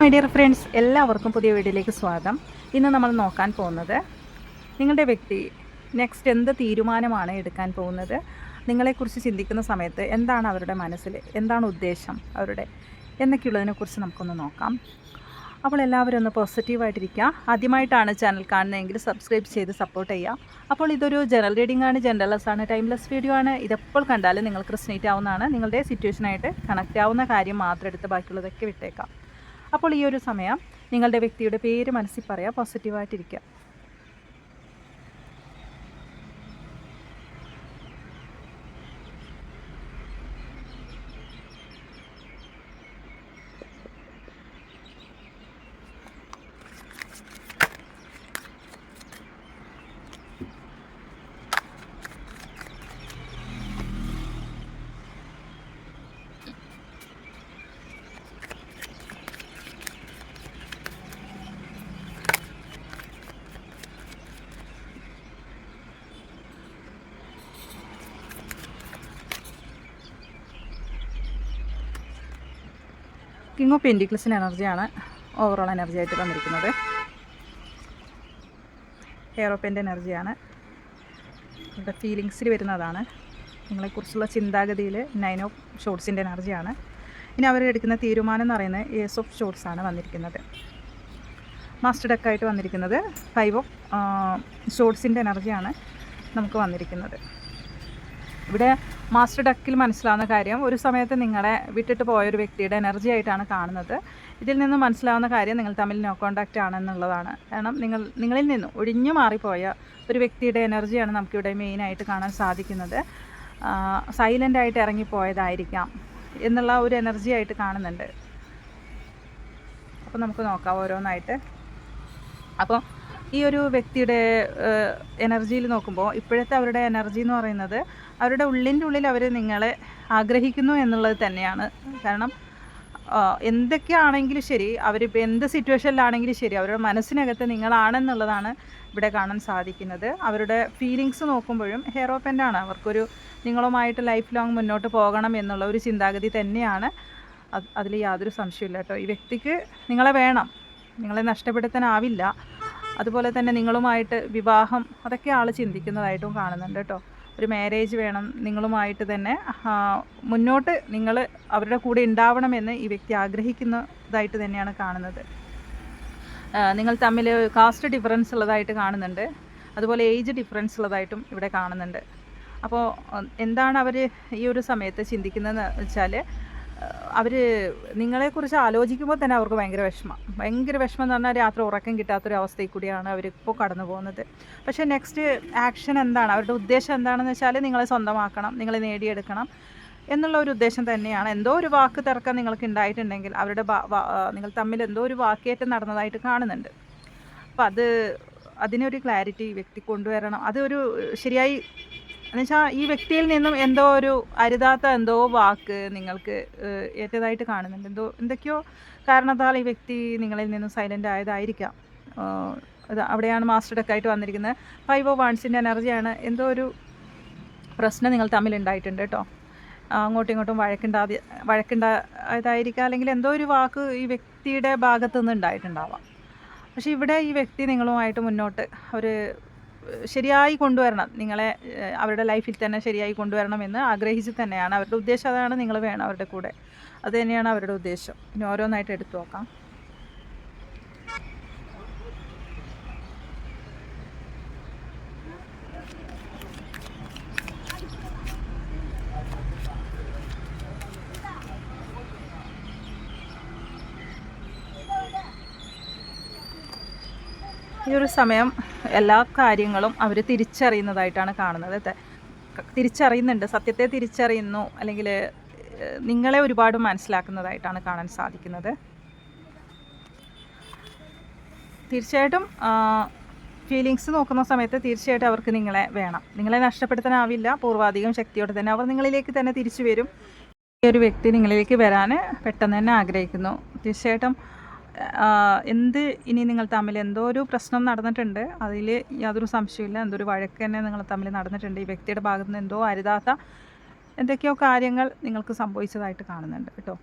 My dear friends, എല്ലാവർക്കും പുതിയ വീഡിയോയിലേക്ക് സ്വാഗതം. ഇന്ന് നമ്മൾ നോക്കാൻ പോകുന്നത് നിങ്ങളുടെ വ്യക്തി നെക്സ്റ്റ് എന്ത് തീരുമാനമാണ് എടുക്കാൻ പോകുന്നത്, നിങ്ങളെക്കുറിച്ച് ചിന്തിക്കുന്ന സമയത്ത് എന്താണ് അവരുടെ മനസ്സിൽ, എന്താണ് ഉദ്ദേശം അവരുടെ എന്നൊക്കെയുള്ളതിനെക്കുറിച്ച് നമുക്കൊന്ന് നോക്കാം. അപ്പോൾ എല്ലാവരും ഒന്ന് പോസിറ്റീവായിട്ടിരിക്കുക. ആദ്യമായിട്ടാണ് ചാനൽ കാണുന്നതെങ്കിൽ സബ്സ്ക്രൈബ് ചെയ്ത് സപ്പോർട്ട് ചെയ്യുക. അപ്പോൾ ഇതൊരു ജനറൽ റീഡിംഗ് ആണ്, ജനറൽലെസ് ആണ്, ടൈംലെസ് വീഡിയോ ആണ്. ഇതെപ്പോൾ കണ്ടാലും നിങ്ങൾക്ക് റെസൊനേറ്റ് ആവുന്നതാണ്. നിങ്ങളുടെ സിറ്റുവേഷനായിട്ട് കണക്റ്റ് ആവുന്ന കാര്യം മാത്രം എടുത്ത് ബാക്കിയുള്ളതൊക്കെ വിട്ടേക്കാം. അപ്പോൾ ഈ ഒരു സമയം നിങ്ങളുടെ വ്യക്തിയുടെ പേര് മനസ്സിൽ പറയുക, പോസിറ്റീവായിട്ടിരിക്കുക. കിങ് ഓഫ് പെൻറ്റിക്കിൾസിൻ്റെ എനർജിയാണ് ഓവറോൾ എനർജി ആയിട്ട് വന്നിരിക്കുന്നത്. ഹെയറോപ്പൻ്റെ എനർജിയാണ് ഇവിടെ ഫീലിങ്സിൽ വരുന്നതാണ്. നിങ്ങളെക്കുറിച്ചുള്ള ചിന്താഗതിയിൽ 9 ഓഫ് ഷോട്ട്സിൻ്റെ എനർജിയാണ്. ഇനി അവരെടുക്കുന്ന തീരുമാനം എന്ന് പറയുന്നത് ഏസ് ഓഫ് ഷോട്ട്സ് ആണ് വന്നിരിക്കുന്നത്. മാസ്റ്റർ ഡെക്കായിട്ട് വന്നിരിക്കുന്നത് 5 ഓഫ് ഷോട്ട്സിൻ്റെ എനർജിയാണ് നമുക്ക് വന്നിരിക്കുന്നത്. ഇവിടെ മാസ്റ്റർ ഡക്കിൽ മനസ്സിലാവുന്ന കാര്യം, ഒരു സമയത്ത് നിങ്ങളെ വിട്ടിട്ട് പോയൊരു വ്യക്തിയുടെ എനർജി ആയിട്ടാണ് കാണുന്നത്. ഇതിൽ നിന്ന് മനസ്സിലാവുന്ന കാര്യം നിങ്ങൾ തമ്മിൽ നോ കോണ്ടാക്റ്റ് ആണെന്നുള്ളതാണ്. കാരണം നിങ്ങളിൽ നിന്നും ഒഴിഞ്ഞു മാറിപ്പോയ ഒരു വ്യക്തിയുടെ എനർജിയാണ് നമുക്കിവിടെ മെയിനായിട്ട് കാണാൻ സാധിക്കുന്നത്. സൈലൻ്റായിട്ട് ഇറങ്ങിപ്പോയതായിരിക്കാം എന്നുള്ള ഒരു എനർജി ആയിട്ട് കാണുന്നുണ്ട്. അപ്പോൾ നമുക്ക് നോക്കാം ഓരോന്നായിട്ട്. അപ്പോൾ ഈ ഒരു വ്യക്തിയുടെ എനർജിയിൽ നോക്കുമ്പോൾ ഇപ്പോഴത്തെ അവരുടെ എനർജി എന്ന് പറയുന്നത് അവരുടെ ഉള്ളിൻ്റെ ഉള്ളിൽ അവർ നിങ്ങളെ ആഗ്രഹിക്കുന്നു എന്നുള്ളത് തന്നെയാണ്. കാരണം എന്തൊക്കെയാണെങ്കിലും ശരി, അവരിപ്പോൾ എന്ത് സിറ്റുവേഷനിലാണെങ്കിലും ശരി, അവരുടെ മനസ്സിനകത്ത് നിങ്ങളാണെന്നുള്ളതാണ് ഇവിടെ കാണാൻ സാധിക്കുന്നത്. അവരുടെ ഫീലിങ്സ് നോക്കുമ്പോഴും ഹെയറോപ്പൻ്റാണ്. അവർക്കൊരു നിങ്ങളുമായിട്ട് ലൈഫ് ലോങ് മുന്നോട്ട് പോകണം എന്നുള്ള ഒരു ചിന്താഗതി തന്നെയാണ്. അതിൽ യാതൊരു സംശയമില്ല കേട്ടോ. ഈ വ്യക്തിക്ക് നിങ്ങളെ വേണം, നിങ്ങളെ നഷ്ടപ്പെടുത്താനാവില്ല. അതുപോലെ തന്നെ നിങ്ങളുമായിട്ട് വിവാഹം അതൊക്കെ ആൾ ചിന്തിക്കുന്നതായിട്ടും കാണുന്നുണ്ട് കേട്ടോ. ഒരു മാരേജ് വേണം, നിങ്ങളുമായിട്ട് തന്നെ മുന്നോട്ട് നിങ്ങൾ അവരുടെ കൂടെ ഉണ്ടാവണമെന്ന് ഈ വ്യക്തി ആഗ്രഹിക്കുന്നതായിട്ട് തന്നെയാണ് കാണുന്നത്. നിങ്ങൾ തമ്മിൽ കാസ്റ്റ് ഡിഫറൻസ് ഉള്ളതായിട്ട് കാണുന്നുണ്ട്. അതുപോലെ ഏജ് ഡിഫറൻസ് ഉള്ളതായിട്ടും ഇവിടെ കാണുന്നുണ്ട്. അപ്പോൾ എന്താണ് അവർ ഈ ഒരു സമയത്ത് ചിന്തിക്കുന്നതെന്ന് വെച്ചാൽ, അവർ നിങ്ങളെക്കുറിച്ച് ആലോചിക്കുമ്പോൾ തന്നെ അവർക്ക് ഭയങ്കര വിഷമം എന്ന് പറഞ്ഞാൽ രാത്രി ഉറക്കം കിട്ടാത്തൊരു അവസ്ഥയിൽ കൂടിയാണ് അവരിപ്പോൾ കടന്നു പോകുന്നത്. പക്ഷേ നെക്സ്റ്റ് ആക്ഷൻ എന്താണ്, അവരുടെ ഉദ്ദേശം എന്താണെന്ന് വെച്ചാൽ നിങ്ങളെ സ്വന്തമാക്കണം, നിങ്ങളെ നേടിയെടുക്കണം എന്നുള്ള ഒരു ഉദ്ദേശം തന്നെയാണ്. എന്തോ ഒരു വാക്ക് തർക്കം നിങ്ങൾക്ക് ഉണ്ടായിട്ടുണ്ടെങ്കിൽ അവരുടെ നിങ്ങൾ തമ്മിൽ എന്തോ ഒരു വാക്കേറ്റം നടന്നതായിട്ട് കാണുന്നുണ്ട്. അപ്പോൾ അതിനൊരു ക്ലാരിറ്റി വ്യക്തി കൊണ്ടുവരണം. അതൊരു ശരിയായി എന്നുവെച്ചാൽ ഈ വ്യക്തിയിൽ നിന്നും എന്തോ ഒരു അരുതാത്ത എന്തോ വാക്ക് നിങ്ങൾക്ക് ഏറ്റതായിട്ട് കാണുന്നുണ്ട്. എന്തൊക്കെയോ കാരണത്താൽ ഈ വ്യക്തി നിങ്ങളിൽ നിന്നും സൈലൻ്റ് ആയതായിരിക്കാം. അവിടെയാണ് മാസ്റ്റർ ഡെക്കായിട്ട് വന്നിരിക്കുന്നത്. 5 ഓഫ് വാൺസിൻ്റെ എനർജിയാണ്. എന്തോ ഒരു പ്രശ്നം നിങ്ങൾ തമ്മിൽ ഉണ്ടായിട്ടുണ്ട് കേട്ടോ. അങ്ങോട്ടും ഇങ്ങോട്ടും വഴക്കുണ്ടായതായിരിക്കാം, അല്ലെങ്കിൽ എന്തോ ഒരു വാക്ക് ഈ വ്യക്തിയുടെ ഭാഗത്തു നിന്ന് ഉണ്ടായിട്ടുണ്ടാവാം. പക്ഷേ ഇവിടെ ഈ വ്യക്തി നിങ്ങളുമായിട്ട് മുന്നോട്ട് ഒരു ശരിയായി കൊണ്ടുവരണം, നിങ്ങളെ അവരുടെ ലൈഫിൽ തന്നെ ശരിയായി കൊണ്ടുവരണമെന്ന് ആഗ്രഹിച്ച് തന്നെയാണ്. അവരുടെ ഉദ്ദേശം അതാണ്, നിങ്ങൾ വേണം അവരുടെ കൂടെ. അത് തന്നെയാണ് അവരുടെ ഉദ്ദേശം. ഇനി ഓരോന്നായിട്ട് എടുത്തു നോക്കാം. ഈ ഒരു സമയം എല്ലാ കാര്യങ്ങളും അവർ തിരിച്ചറിയുന്നതായിട്ടാണ് കാണുന്നത്. തിരിച്ചറിയുന്നുണ്ട്, സത്യത്തെ തിരിച്ചറിയുന്നു, അല്ലെങ്കിൽ നിങ്ങളെ ഒരുപാട് മനസ്സിലാക്കുന്നതായിട്ടാണ് കാണാൻ സാധിക്കുന്നത്. തീർച്ചയായിട്ടും ഫീലിങ്സ് നോക്കുന്ന സമയത്ത് തീർച്ചയായിട്ടും അവർക്ക് നിങ്ങളെ വേണം, നിങ്ങളെ നഷ്ടപ്പെടുത്താനാവില്ല. പൂർവാധികം ശക്തിയോടെ തന്നെ അവർ നിങ്ങളിലേക്ക് തന്നെ തിരിച്ചു വരും. ഈ ഒരു വ്യക്തി നിങ്ങളിലേക്ക് വരാൻ പെട്ടെന്ന് തന്നെ ആഗ്രഹിക്കുന്നു. തീർച്ചയായിട്ടും ഇനി നിങ്ങൾ തമ്മിൽ എന്തോ ഒരു പ്രശ്നം നടന്നിട്ടുണ്ട്, അതിൽ യാതൊരു സംശയമില്ല. എന്തോ ഒരു വഴക്ക് തന്നെ നിങ്ങൾ തമ്മിൽ നടന്നിട്ടുണ്ട്. ഈ വ്യക്തിയുടെ ഭാഗത്ത് നിന്ന് എന്തോ അരുതാത്ത എന്തൊക്കെയോ കാര്യങ്ങൾ നിങ്ങൾക്ക് സംഭവിച്ചതായിട്ട് കാണുന്നുണ്ട് കേട്ടോ.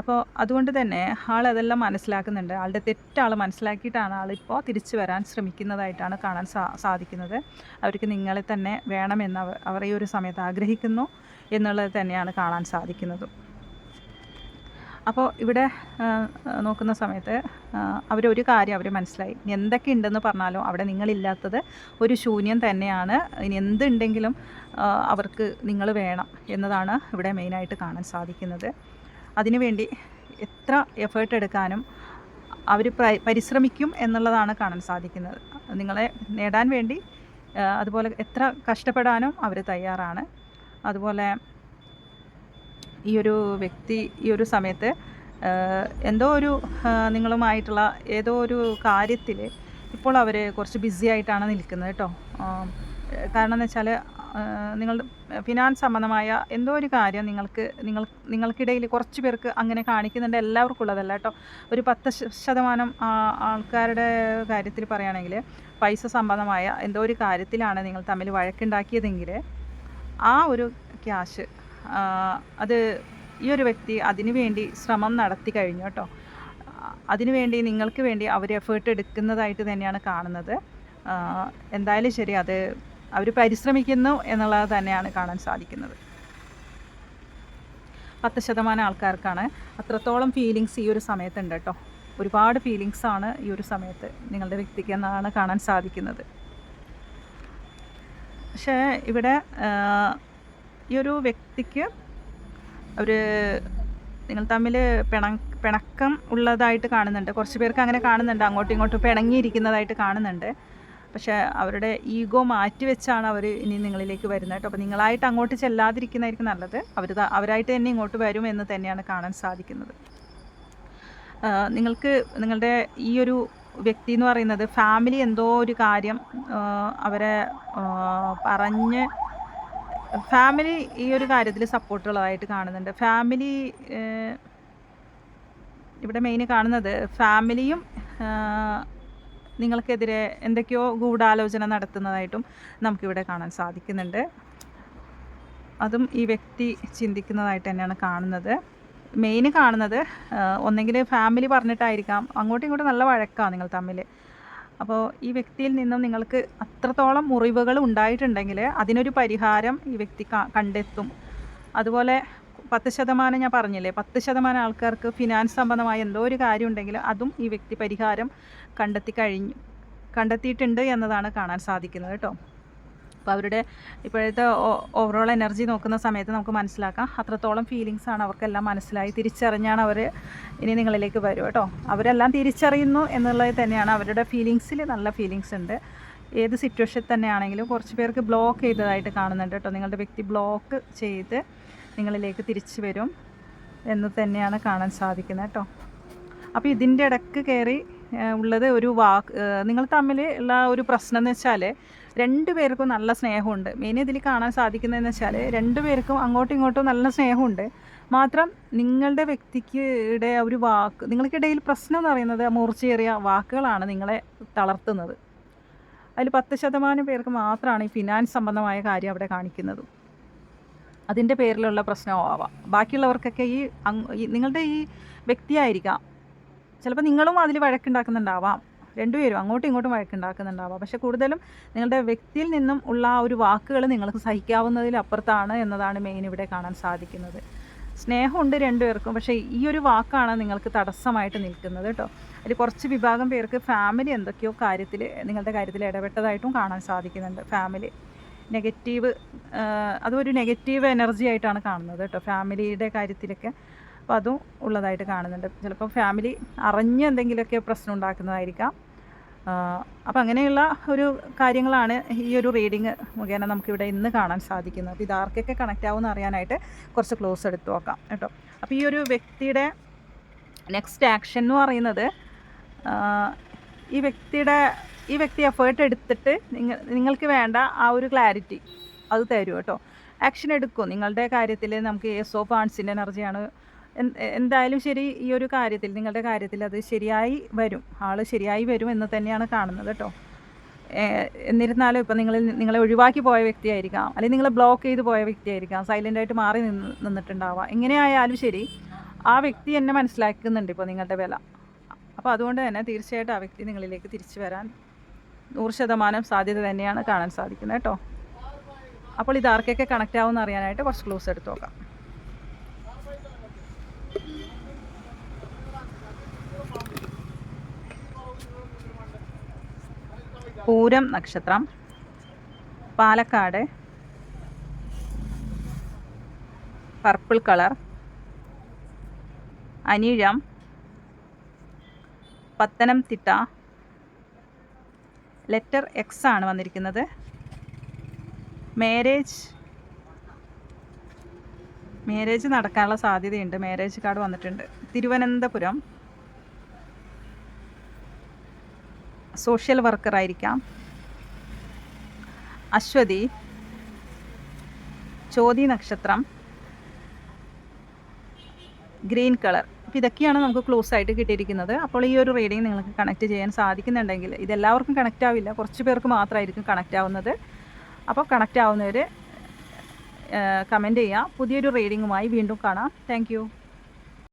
അപ്പോൾ അതുകൊണ്ട് തന്നെ ആളതെല്ലാം മനസ്സിലാക്കുന്നുണ്ട്. ആളുടെ തെറ്റാൾ മനസ്സിലാക്കിയിട്ടാണ് ആളിപ്പോൾ തിരിച്ചു വരാൻ ശ്രമിക്കുന്നതായിട്ടാണ് കാണാൻ സാധിക്കുന്നത്. അവർക്ക് നിങ്ങളെ തന്നെ വേണമെന്ന് അവർ ഈ ഒരു സമയത്ത് ആഗ്രഹിക്കുന്നു എന്നുള്ളത് തന്നെയാണ് കാണാൻ സാധിക്കുന്നത്. അപ്പോൾ ഇവിടെ നോക്കുന്ന സമയത്ത് അവരൊരു കാര്യം അവർ മനസ്സിലായി. ഇനി എന്തൊക്കെ ഉണ്ടെന്ന് പറഞ്ഞാലും അവിടെ നിങ്ങളില്ലാത്തത് ഒരു ശൂന്യം തന്നെയാണ്. ഇനി എന്തുണ്ടെങ്കിലും അവർക്ക് നിങ്ങൾ വേണം എന്നതാണ് ഇവിടെ മെയിനായിട്ട് കാണാൻ സാധിക്കുന്നത്. അതിനുവേണ്ടി എത്ര എഫേർട്ട് എടുക്കാനും അവർ പരിശ്രമിക്കും എന്നുള്ളതാണ് കാണാൻ സാധിക്കുന്നത്. നിങ്ങളെ നേടാൻ വേണ്ടി അതുപോലെ എത്ര കഷ്ടപ്പെടാനും അവർ തയ്യാറാണ്. അതുപോലെ ഈ ഒരു വ്യക്തി ഈ ഒരു സമയത്ത് എന്തോ ഒരു നിങ്ങളുമായിട്ടുള്ള ഏതോ ഒരു കാര്യത്തിൽ ഇപ്പോൾ അവർ കുറച്ച് ബിസി ആയിട്ടാണ് നിൽക്കുന്നത് കേട്ടോ. കാരണം എന്ന് വെച്ചാൽ നിങ്ങളുടെ ഫിനാൻസ് സംബന്ധമായ എന്തോ ഒരു കാര്യം നിങ്ങൾക്കിടയിൽ കുറച്ച് പേർക്ക് അങ്ങനെ കാണിക്കുന്നുണ്ട്. എല്ലാവർക്കും ഉള്ളതല്ല കേട്ടോ. ഒരു 10% ആൾക്കാരുടെ കാര്യത്തിൽ പറയുകയാണെങ്കിൽ പൈസ സംബന്ധമായ എന്തോ ഒരു കാര്യത്തിലാണ് നിങ്ങൾ തമ്മിൽ വഴക്കുണ്ടാക്കിയതെങ്കിൽ ആ ഒരു ക്യാഷ് അത് ഈ ഒരു വ്യക്തി അതിനു വേണ്ടി ശ്രമം നടത്തി കഴിഞ്ഞു കേട്ടോ. അതിനുവേണ്ടി നിങ്ങൾക്ക് വേണ്ടി അവർ എഫേർട്ട് എടുക്കുന്നതായിട്ട് തന്നെയാണ് കാണുന്നത്. എന്തായാലും ശരി, അത് അവർ പരിശ്രമിക്കുന്നു എന്നുള്ളത് തന്നെയാണ് കാണാൻ സാധിക്കുന്നത്. 10% ആൾക്കാർക്കാണ് അത്രത്തോളം ഫീലിങ്സ് ഈ ഒരു സമയത്തുണ്ട് കേട്ടോ. ഒരുപാട് ഫീലിങ്സാണ് ഈ ഒരു സമയത്ത് നിങ്ങളുടെ വ്യക്തിക്ക് എന്നാണ് കാണാൻ സാധിക്കുന്നത്. പക്ഷേ ഇവിടെ ഈ ഒരു വ്യക്തിക്ക് നിങ്ങൾ തമ്മിൽ പിണക്കം ഉള്ളതായിട്ട് കാണുന്നുണ്ട്. കുറച്ച് പേർക്ക് അങ്ങനെ കാണുന്നുണ്ട്, അങ്ങോട്ടും ഇങ്ങോട്ടും പിണങ്ങിയിരിക്കുന്നതായിട്ട് കാണുന്നുണ്ട്. പക്ഷേ അവരുടെ ഈഗോ മാറ്റി വെച്ചാണ് അവർ ഇനി നിങ്ങളിലേക്ക് വരുന്നത് കേട്ടോ. അപ്പോൾ നിങ്ങളായിട്ട് അങ്ങോട്ട് ചെല്ലാതിരിക്കുന്നതായിരിക്കും നല്ലത്. അവരായിട്ട് തന്നെ ഇങ്ങോട്ട് വരും എന്ന് തന്നെയാണ് കാണാൻ സാധിക്കുന്നത്. നിങ്ങളുടെ ഈ ഒരു വ്യക്തി എന്ന് പറയുന്നത് ഫാമിലി എന്തോ ഒരു കാര്യം അവരെ പറഞ്ഞ് ഫാമിലി ഈ ഒരു കാര്യത്തിൽ സപ്പോർട്ടുള്ളതായിട്ട് കാണുന്നുണ്ട്. ഫാമിലി ഇവിടെ മെയിൻ കാണുന്നത് ഫാമിലിയും നിങ്ങൾക്കെതിരെ എന്തൊക്കെയോ ഗൂഢാലോചന നടത്തുന്നതായിട്ടും നമുക്കിവിടെ കാണാൻ സാധിക്കുന്നുണ്ട്. അതും ഈ വ്യക്തി ചിന്തിക്കുന്നതായിട്ട് തന്നെയാണ് കാണുന്നത്. മെയിൻ കാണുന്നത് ഒന്നെങ്കിൽ ഫാമിലി പറഞ്ഞിട്ടായിരിക്കാം, അങ്ങോട്ടും ഇങ്ങോട്ടും നല്ല വഴക്കാണ് നിങ്ങൾ തമ്മിൽ. അപ്പോൾ ഈ വ്യക്തിയിൽ നിന്നും നിങ്ങൾക്ക് അത്രത്തോളം മുറിവുകൾ ഉണ്ടായിട്ടുണ്ടെങ്കിൽ അതിനൊരു പരിഹാരം ഈ വ്യക്തി കണ്ടെത്തും. അതുപോലെ 10% ഞാൻ പറഞ്ഞില്ലേ, 10% ആൾക്കാർക്ക് ഫിനാൻസ് സംബന്ധമായ എന്തോ ഒരു കാര്യം ഉണ്ടെങ്കിൽ അതും ഈ വ്യക്തി പരിഹാരം കണ്ടെത്തിയിട്ടുണ്ട് എന്നതാണ് കാണാൻ സാധിക്കുന്നത് കേട്ടോ. അപ്പോൾ അവരുടെ ഇപ്പോഴത്തെ ഓവറോൾ എനർജി നോക്കുന്ന സമയത്ത് നമുക്ക് മനസ്സിലാക്കാം അത്രത്തോളം ഫീലിങ്സാണ് അവർക്കെല്ലാം മനസ്സിലായി. തിരിച്ചറിഞ്ഞാണ് അവർ ഇനി നിങ്ങളിലേക്ക് വരും കേട്ടോ. അവരെല്ലാം തിരിച്ചറിയുന്നു എന്നുള്ളത് തന്നെയാണ്. അവരുടെ ഫീലിങ്സിൽ നല്ല ഫീലിങ്സ് ഉണ്ട്. ഏത് സിറ്റുവേഷൻ തന്നെയാണെങ്കിലും കുറച്ച് പേർക്ക് ബ്ലോക്ക് ചെയ്തതായിട്ട് കാണുന്നുണ്ട് കേട്ടോ. നിങ്ങളുടെ വ്യക്തി ബ്ലോക്ക് ചെയ്ത് നിങ്ങളിലേക്ക് തിരിച്ചു വരും എന്ന് തന്നെയാണ് കാണാൻ സാധിക്കുന്നത് കേട്ടോ. അപ്പോൾ ഇതിൻ്റെ ഇടയ്ക്ക് കയറി ഉള്ളത് ഒരു നിങ്ങൾ തമ്മിൽ ഉള്ള ഒരു പ്രശ്നം എന്ന് വെച്ചാൽ രണ്ടുപേർക്കും നല്ല സ്നേഹമുണ്ട്. മെയിൻ ഇതിൽ കാണാൻ സാധിക്കുന്നതെന്ന് വെച്ചാൽ രണ്ടുപേർക്കും അങ്ങോട്ടും ഇങ്ങോട്ടും നല്ല സ്നേഹമുണ്ട്. മാത്രം നിങ്ങളുടെ വ്യക്തിക്കിടെ ഒരു നിങ്ങൾക്കിടയിൽ പ്രശ്നം എന്ന് പറയുന്നത് മൂർച്ചയേറിയ വാക്കുകളാണ് നിങ്ങളെ തളർത്തുന്നത്. അതിൽ 10% പേർക്ക് മാത്രമാണ് ഈ ഫിനാൻസ് സംബന്ധമായ കാര്യം അവിടെ കാണിക്കുന്നത്. അതിൻ്റെ പേരിലുള്ള പ്രശ്നമാവാം. ബാക്കിയുള്ളവർക്കൊക്കെ നിങ്ങളുടെ ഈ വ്യക്തിയായിരിക്കാം. ചിലപ്പോൾ നിങ്ങളും അതിൽ വഴക്കുണ്ടാക്കുന്നുണ്ടാവാം. രണ്ടുപേരും അങ്ങോട്ടും ഇങ്ങോട്ടും വഴക്കുണ്ടാക്കുന്നുണ്ടാവാം. പക്ഷെ കൂടുതലും നിങ്ങളുടെ വ്യക്തിയിൽ നിന്നും ഉള്ള ആ ഒരു വാക്കുകൾ നിങ്ങൾക്ക് സഹിക്കാവുന്നതിലപ്പുറത്താണ് എന്നതാണ് മെയിൻ ഇവിടെ കാണാൻ സാധിക്കുന്നത്. സ്നേഹമുണ്ട് രണ്ടുപേർക്കും, പക്ഷേ ഈ ഒരു വാക്കാണ് നിങ്ങൾക്ക് തടസ്സമായിട്ട് നിൽക്കുന്നത് കേട്ടോ. അതിൽ കുറച്ച് വിഭാഗം പേർക്ക് ഫാമിലി എന്തൊക്കെയോ കാര്യത്തിൽ നിങ്ങളുടെ കാര്യത്തിൽ ഇടപെട്ടതായിട്ടും കാണാൻ സാധിക്കുന്നുണ്ട്. ഫാമിലി നെഗറ്റീവ്, അതൊരു നെഗറ്റീവ് എനർജി ആയിട്ടാണ് കാണുന്നത് കേട്ടോ ഫാമിലിയുടെ കാര്യത്തിലൊക്കെ. അപ്പോൾ അതും ഉള്ളതായിട്ട് കാണുന്നുണ്ട്. ചിലപ്പോൾ ഫാമിലി അറിഞ്ഞ് എന്തെങ്കിലുമൊക്കെ പ്രശ്നം ഉണ്ടാക്കുന്നതായിരിക്കാം. അപ്പോൾ അങ്ങനെയുള്ള ഒരു കാര്യങ്ങളാണ് ഈ ഒരു റീഡിങ് മുഖേന നമുക്കിവിടെ ഇന്ന് കാണാൻ സാധിക്കുന്നത്. അപ്പോൾ ഇതാർക്കൊക്കെ കണക്റ്റ് ആവുമെന്ന് അറിയാനായിട്ട് കുറച്ച് ക്ലോസ് എടുത്ത് നോക്കാം കേട്ടോ. അപ്പോൾ ഈ ഒരു വ്യക്തിയുടെ നെക്സ്റ്റ് ആക്ഷൻ എന്ന് പറയുന്നത് ഈ വ്യക്തി എഫേർട്ട് എടുത്തിട്ട് നിങ്ങൾക്ക് വേണ്ട ആ ഒരു ക്ലാരിറ്റി അത് തരും കേട്ടോ. ആക്ഷൻ എടുക്കും നിങ്ങളുടെ കാര്യത്തിൽ. നമുക്ക് ഏസ് ഓഫ് വാണ്ട്സിൻ്റെ എനർജിയാണ്. എന്തായാലും ശരി, ഈ ഒരു കാര്യത്തിൽ നിങ്ങളുടെ കാര്യത്തിൽ അത് ശരിയായി വരും. ആൾ ശരിയായി വരും എന്ന് തന്നെയാണ് കാണുന്നത് കേട്ടോ. എന്നിരുന്നാലും ഇപ്പം നിങ്ങളെ ഒഴിവാക്കി പോയ വ്യക്തിയായിരിക്കാം, അല്ലെങ്കിൽ നിങ്ങളെ ബ്ലോക്ക് ചെയ്ത് പോയ വ്യക്തിയായിരിക്കാം, സൈലൻ്റായിട്ട് മാറി നിന്നിട്ടുണ്ടാവാം. എങ്ങനെയായാലും ശരി, ആ വ്യക്തി എന്നെ മനസ്സിലാക്കുന്നുണ്ട് ഇപ്പോൾ നിങ്ങളുടെ വില. അപ്പോൾ അതുകൊണ്ട് തന്നെ തീർച്ചയായിട്ടും ആ വ്യക്തി നിങ്ങളിലേക്ക് തിരിച്ചു വരാൻ 100% സാധ്യത തന്നെയാണ് കാണാൻ സാധിക്കുന്നത് കേട്ടോ. അപ്പോൾ ഇത് ആർക്കൊക്കെ കണക്റ്റ് ആവുമെന്ന് അറിയാനായിട്ട് കുറച്ച് ക്ലൂസ് എടുത്ത് നോക്കാം. പൂരം നക്ഷത്രം, പാലക്കാട്, പർപ്പിൾ കളർ, അനിഴം, പത്തനംതിട്ട, ലെറ്റർ എക്സ് ആണ് വന്നിരിക്കുന്നത്. മാരേജ് നടക്കാനുള്ള സാധ്യതയുണ്ട്. മാരേജ് കാർഡ് വന്നിട്ടുണ്ട്. തിരുവനന്തപുരം, സോഷ്യൽ വർക്കർ ആയിരിക്കാം. അശ്വതി, ചോതി നക്ഷത്രം, ഗ്രീൻ കളർ. അപ്പോൾ ഇതൊക്കെയാണ് നമുക്ക് ക്ലോസ് ആയിട്ട് കിട്ടിയിരിക്കുന്നത്. അപ്പോൾ ഈ ഒരു റീഡിങ് നിങ്ങൾക്ക് കണക്ട് ചെയ്യാൻ സാധിക്കുന്നുണ്ടെങ്കിൽ, ഇതെല്ലാവർക്കും കണക്റ്റ് ആവില്ല, കുറച്ച് പേർക്ക് മാത്രമായിരിക്കും കണക്റ്റ് ആവുന്നത്. അപ്പോൾ കണക്റ്റ് ആവുന്നവർ കമൻറ്റ് ചെയ്യുക. പുതിയൊരു റീഡിങ്ങുമായി വീണ്ടും കാണാം. താങ്ക്